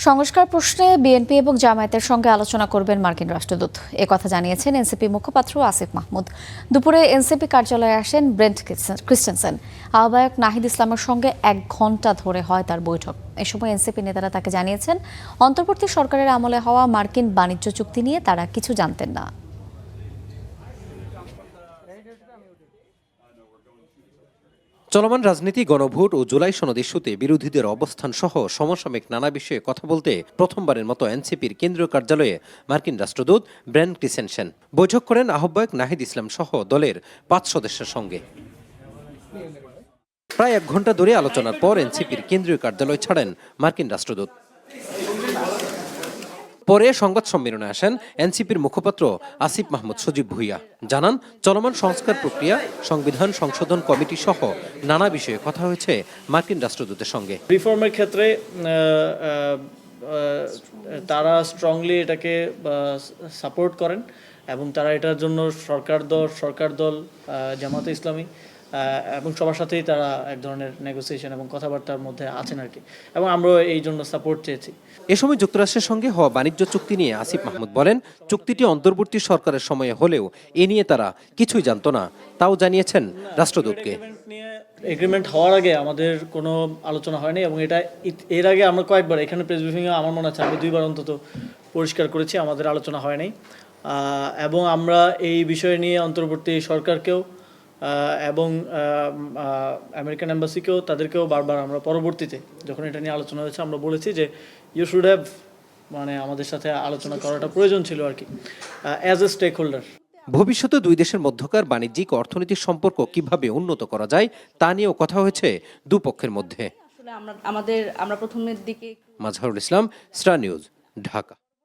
সংস্কার প্রশ্নে বিএনপি এবং জামায়াতের সঙ্গে আলোচনা করবেন মার্কিন রাষ্ট্রদূত। একথা জানিয়েছেন এনসিপি মুখপাত্র আসিফ মাহমুদ। দুপুরে এনসিপি কার্যালয়ে আসেন ব্রেন্ট ক্রিস্টেনসেন। আহ্বায়ক নাহিদ ইসলামের সঙ্গে 1 ঘণ্টা ধরে হয় তার বৈঠক। এ সময় এনসিপি নেতারা তাকে জানিয়েছেন, অন্তর্বর্তী সরকারের আমলে হওয়া মার্কিন বাণিজ্য চুক্তি নিয়ে তারা কিছু জানতেন না। চলমান রাজনীতি, গণভোট ও জুলাই সনদ ইস্যুতে বিরোধীদের অবস্থান সহ সমসাময়িক নানা বিষয়ে কথা বলতে প্রথমবারের মতো এনসিপির কেন্দ্রীয় কার্যালয়ে মার্কিন রাষ্ট্রদূত ব্রেন্ট ক্রিস্টেনসেন বৈঠক করেন আহ্বায়ক নাহিদ ইসলাম সহ দলের 5 সদস্যের সঙ্গে। প্রায় 1 ঘণ্টা ধরে আলোচনার পর এনসিপির কেন্দ্রীয় কার্যালয় ছাড়েন মার্কিন রাষ্ট্রদূত। পরে সংবাদ সম্মেলনে আসেন এনসিপির মুখপাত্র আসিফ মাহমুদ সজীব ভুইয়া। জানান, চলমান সংস্কার প্রক্রিয়া, সংবিধান সংশোধন কমিটি সহ নানা বিষয়ে কথা হয়েছে মার্কিন রাষ্ট্রদূতের সঙ্গে। রিফর্মের ক্ষেত্রে তারা স্ট্রংলি এটাকে সাপোর্ট করেন এবং তারা এটার জন্য সরকার দল জামাতে ইসলামী এবং সবার সাথেই তারা এক ধরনের নেগোসিয়েশন এবং কথাবার্তার মধ্যে আছেন আর কি, এবং আমরা এই জন্য সাপোর্ট চেয়েছি। এ সময় যুক্তরাষ্ট্রের সঙ্গে হওয়া বাণিজ্য চুক্তি নিয়ে আসিফ মাহমুদ বলেন, চুক্তিটি অন্তর্বর্তী সরকারের সময়ে হলেও এ নিয়ে তারা কিছুই জানতো না, তাও জানিয়েছেন রাষ্ট্রদূতকে। এগ্রিমেন্ট হওয়ার আগে আমাদের কোনো আলোচনা হয়নি এবং এটা এর আগে আমরা কয়েকবার এখানে প্রেস ব্রিফিংয়ে আমার মনে আছে আমি 2বার অন্তত পরিষ্কার করেছি আমাদের আলোচনা হয়নি, এবং আমরা এই বিষয় নিয়ে অন্তর্বর্তী সরকারকেও এবং আমেরিকান এম্বাসিকেও তাদেরকেও বারবার আমরা পরবর্তীতে যখন এটা নিয়ে আলোচনা হয়েছে আমরা বলেছি যে ইউ শুড হ্যাভ আমাদের সাথে আলোচনা করাটা প্রয়োজন ছিল আর কি, অ্যাজ এ স্টেক হোল্ডার। ভবিষ্যতে দুই দেশের মধ্যকার বাণিজ্যিক ও অর্থনৈতিক সম্পর্ক কিভাবে উন্নত করা যায় তা নিয়েও কথা হয়েছে দুপক্ষের মধ্যে। আমরা প্রথমের দিকে মাজহারুল ইসলাম, স্টার নিউজ, ঢাকা।